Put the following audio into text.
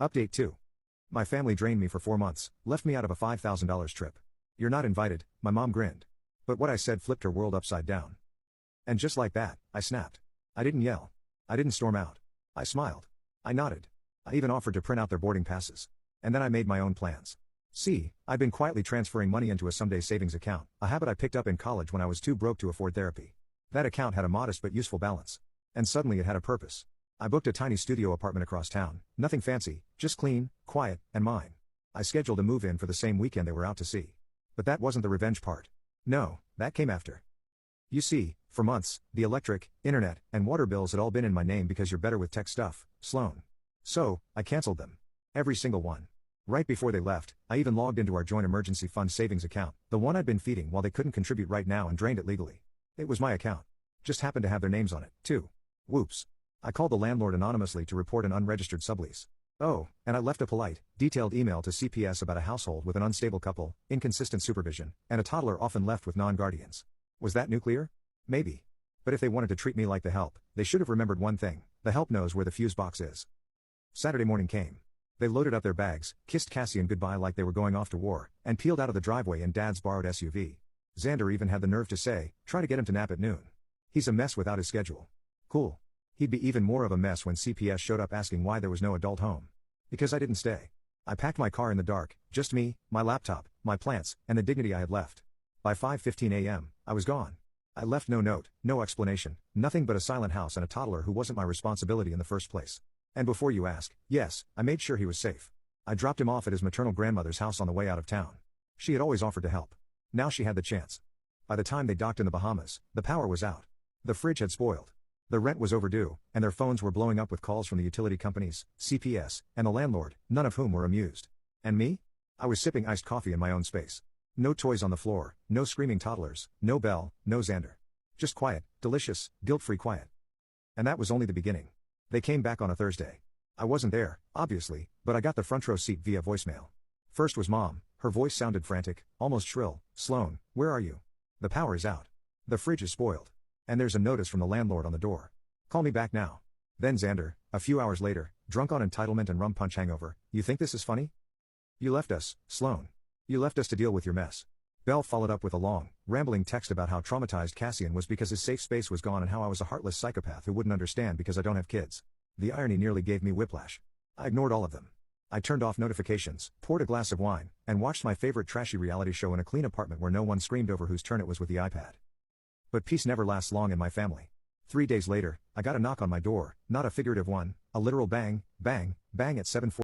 Update 2. My family drained me for 4 months, left me out of a $5,000 trip. You're not invited, my mom grinned. But what I said flipped her world upside down. And just like that, I snapped. I didn't yell. I didn't storm out. I smiled. I nodded. I even offered to print out their boarding passes. And then I made my own plans. See, I'd been quietly transferring money into a someday savings account, a habit I picked up in college when I was too broke to afford therapy. That account had a modest but useful balance. And suddenly it had a purpose. I booked a tiny studio apartment across town, nothing fancy, just clean, quiet, and mine. I scheduled a move-in for the same weekend they were out to sea. But that wasn't the revenge part. No, that came after. You see, for months, the electric, internet, and water bills had all been in my name because you're better with tech stuff, Sloan. So, I canceled them. Every single one. Right before they left, I even logged into our joint emergency fund savings account, the one I'd been feeding while they couldn't contribute right now, and drained it legally. It was my account. Just happened to have their names on it, too. Whoops. I called the landlord anonymously to report an unregistered sublease. Oh, and I left a polite, detailed email to CPS about a household with an unstable couple, inconsistent supervision, and a toddler often left with non-guardians. Was that nuclear? Maybe. But if they wanted to treat me like the help, they should have remembered one thing: the help knows where the fuse box is. Saturday morning came. They loaded up their bags, kissed Cassian goodbye like they were going off to war, and peeled out of the driveway in Dad's borrowed SUV. Xander even had the nerve to say, "Try to get him to nap at noon." He's a mess without his schedule. Cool. He'd be even more of a mess when CPS showed up asking why there was no adult home. Because I didn't stay. I packed my car in the dark, just me, my laptop, my plants, and the dignity I had left. By 5:15 a.m., I was gone. I left no note, no explanation, nothing but a silent house and a toddler who wasn't my responsibility in the first place. And before you ask, yes, I made sure he was safe. I dropped him off at his maternal grandmother's house on the way out of town. She had always offered to help. Now she had the chance. By the time they docked in the Bahamas, the power was out. The fridge had spoiled. The rent was overdue, and their phones were blowing up with calls from the utility companies, CPS, and the landlord, none of whom were amused. And me? I was sipping iced coffee in my own space. No toys on the floor, no screaming toddlers, no Belle, no Xander. Just quiet, delicious, guilt-free quiet. And that was only the beginning. They came back on a Thursday. I wasn't there, obviously, but I got the front row seat via voicemail. First was Mom. Her voice sounded frantic, almost shrill. "Sloan, where are you? The power is out. The fridge is spoiled. And there's a notice from the landlord on the door. Call me back now." Then Xander, a few hours later, drunk on entitlement and rum punch hangover. "You think this is funny? You left us, Sloan. You left us to deal with your mess." Belle followed up with a long, rambling text about how traumatized Cassian was because his safe space was gone and how I was a heartless psychopath who wouldn't understand because I don't have kids. The irony nearly gave me whiplash. I ignored all of them. I turned off notifications, poured a glass of wine, and watched my favorite trashy reality show in a clean apartment where no one screamed over whose turn it was with the iPad. But peace never lasts long in my family. 3 days later, I got a knock on my door, not a figurative one, a literal bang, bang, bang at 7:40.